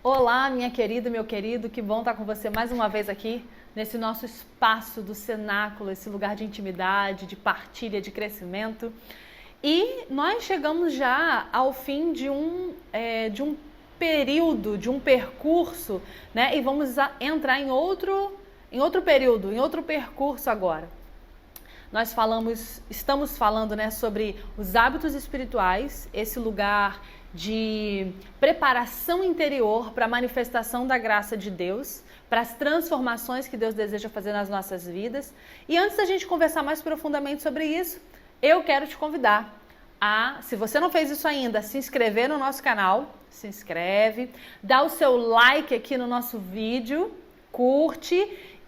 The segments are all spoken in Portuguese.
Olá, minha querida, meu querido, que bom estar com você mais uma vez aqui nesse nosso espaço do cenáculo, esse lugar de intimidade, de partilha, de crescimento. E nós chegamos já ao fim de um período, de um percurso, né? E vamos entrar em outro período, em outro percurso agora. Estamos falando, né, sobre os hábitos espirituais, esse lugar de preparação interior para a manifestação da graça de Deus, para as transformações que Deus deseja fazer nas nossas vidas. E antes da gente conversar mais profundamente sobre isso, eu quero te convidar a, se você não fez isso ainda, se inscrever no nosso canal, se inscreve, dá o seu like aqui no nosso vídeo, curte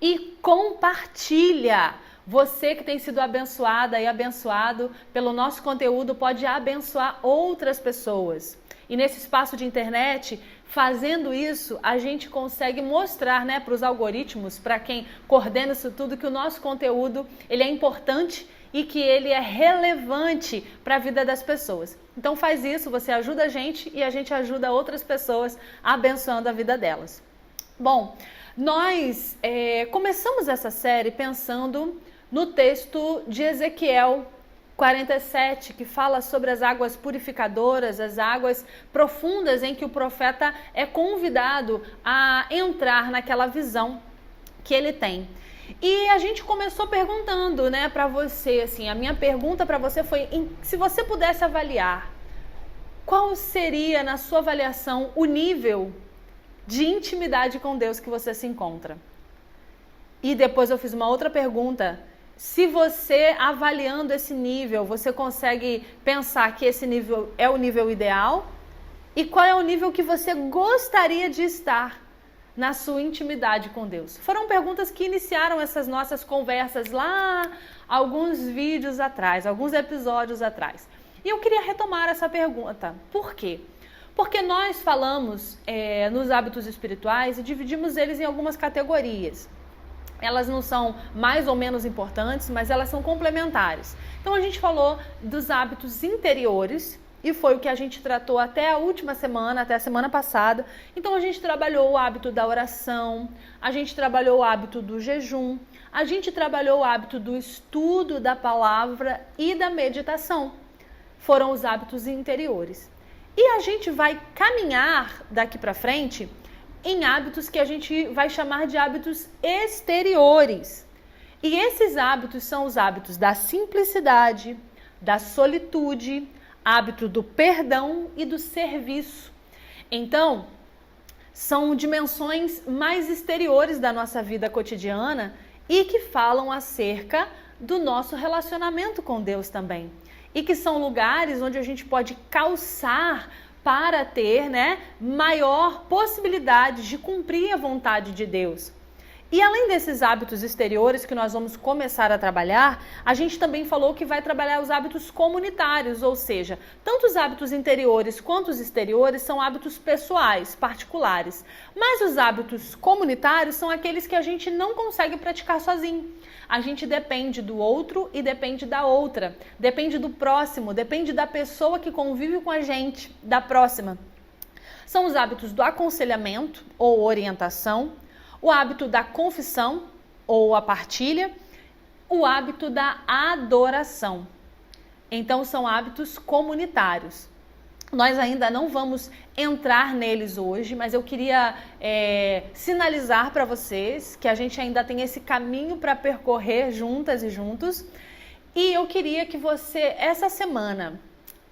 e compartilha. Você que tem sido abençoada e abençoado pelo nosso conteúdo pode abençoar outras pessoas. E nesse espaço de internet, fazendo isso, a gente consegue mostrar, né, para os algoritmos, para quem coordena isso tudo, que o nosso conteúdo ele é importante e que ele é relevante para a vida das pessoas. Então faz isso, você ajuda a gente e a gente ajuda outras pessoas abençoando a vida delas. Bom, nós começamos essa série pensando no texto de Ezequiel 47, que fala sobre as águas purificadoras, as águas profundas em que o profeta é convidado a entrar naquela visão que ele tem. E a gente começou perguntando, né, para você, assim, a minha pergunta para você foi, se você pudesse avaliar, qual seria, na sua avaliação, o nível de intimidade com Deus que você se encontra? E depois eu fiz uma outra pergunta. Se você, avaliando esse nível, você consegue pensar que esse nível é o nível ideal? E qual é o nível que você gostaria de estar na sua intimidade com Deus? Foram perguntas que iniciaram essas nossas conversas lá alguns vídeos atrás, alguns episódios atrás. E eu queria retomar essa pergunta. Por quê? Porque nós falamos nos hábitos espirituais e dividimos eles em algumas categorias. Elas não são mais ou menos importantes, mas elas são complementares. Então a gente falou dos hábitos interiores e foi o que a gente tratou até a última semana, até a semana passada. Então a gente trabalhou o hábito da oração, a gente trabalhou o hábito do jejum, a gente trabalhou o hábito do estudo da palavra e da meditação. Foram os hábitos interiores. E a gente vai caminhar daqui para frente em hábitos que a gente vai chamar de hábitos exteriores. E esses hábitos são os hábitos da simplicidade, da solitude, hábito do perdão e do serviço. Então, são dimensões mais exteriores da nossa vida cotidiana e que falam acerca do nosso relacionamento com Deus também. E que são lugares onde a gente pode calçar para ter, né, maior possibilidade de cumprir a vontade de Deus. E além desses hábitos exteriores que nós vamos começar a trabalhar, a gente também falou que vai trabalhar os hábitos comunitários, ou seja, tanto os hábitos interiores quanto os exteriores são hábitos pessoais, particulares. Mas os hábitos comunitários são aqueles que a gente não consegue praticar sozinho. A gente depende do outro e depende da outra, depende do próximo, depende da pessoa que convive com a gente, da próxima. São os hábitos do aconselhamento ou orientação, o hábito da confissão ou a partilha, o hábito da adoração. Então são hábitos comunitários. Nós ainda não vamos entrar neles hoje, mas eu queria sinalizar para vocês que a gente ainda tem esse caminho para percorrer juntas e juntos. E eu queria que você, essa semana,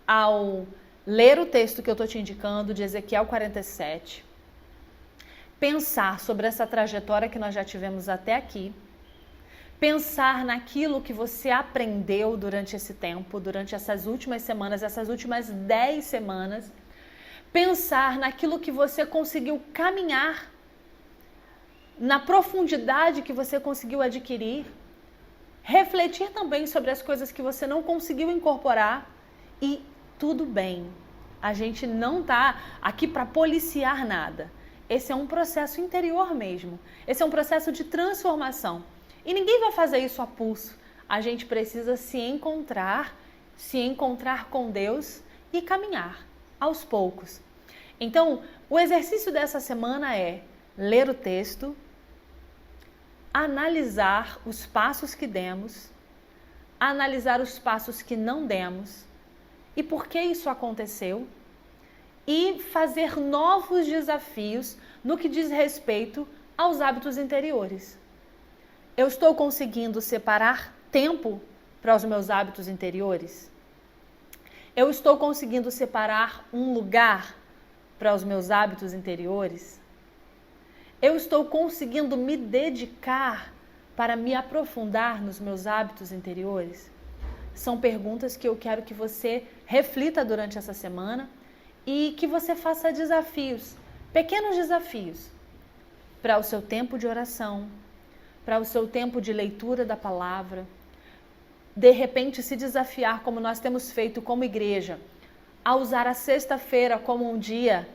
ao ler o texto que eu estou te indicando, de Ezequiel 47, pensar sobre essa trajetória que nós já tivemos até aqui, pensar naquilo que você aprendeu durante esse tempo, durante essas últimas semanas, essas últimas 10 semanas, pensar naquilo que você conseguiu caminhar, na profundidade que você conseguiu adquirir, refletir também sobre as coisas que você não conseguiu incorporar e tudo bem, a gente não está aqui para policiar nada. Esse é um processo interior mesmo. Esse é um processo de transformação. E ninguém vai fazer isso a pulso. A gente precisa se encontrar com Deus e caminhar aos poucos. Então, o exercício dessa semana é ler o texto, analisar os passos que demos, analisar os passos que não demos e por que isso aconteceu, e fazer novos desafios no que diz respeito aos hábitos interiores. Eu estou conseguindo separar tempo para os meus hábitos interiores? Eu estou conseguindo separar um lugar para os meus hábitos interiores? Eu estou conseguindo me dedicar para me aprofundar nos meus hábitos interiores? São perguntas que eu quero que você reflita durante essa semana e que você faça desafios, pequenos desafios, para o seu tempo de oração, para o seu tempo de leitura da palavra. De repente, se desafiar, como nós temos feito como igreja, a usar a sexta-feira como um dia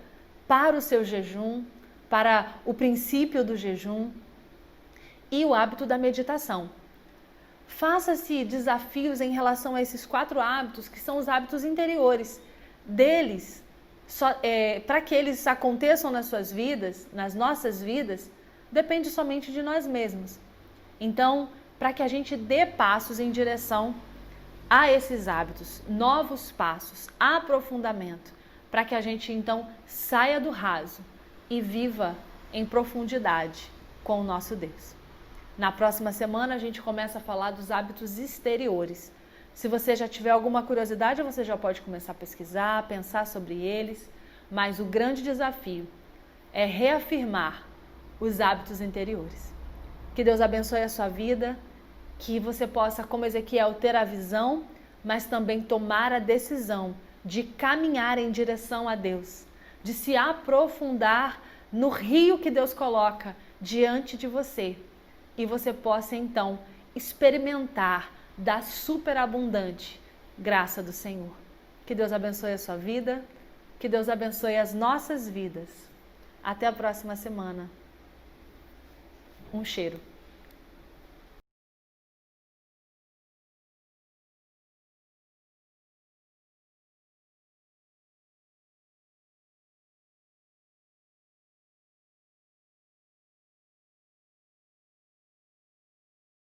para o seu jejum, para o princípio do jejum, e o hábito da meditação. Faça-se desafios em relação a esses 4 hábitos, que são os hábitos interiores. Deles, para que eles aconteçam nas suas vidas, nas nossas vidas, depende somente de nós mesmos. Então, para que a gente dê passos em direção a esses hábitos, novos passos, aprofundamento, para que a gente então saia do raso e viva em profundidade com o nosso Deus. Na próxima semana a gente começa a falar dos hábitos exteriores. Se você já tiver alguma curiosidade, você já pode começar a pesquisar, pensar sobre eles, mas o grande desafio é reafirmar os hábitos interiores. Que Deus abençoe a sua vida, que você possa, como Ezequiel, ter a visão, mas também tomar a decisão de caminhar em direção a Deus, de se aprofundar no rio que Deus coloca diante de você, e você possa então experimentar da superabundante graça do Senhor. Que Deus abençoe a sua vida, que Deus abençoe as nossas vidas. Até a próxima semana. Um cheiro.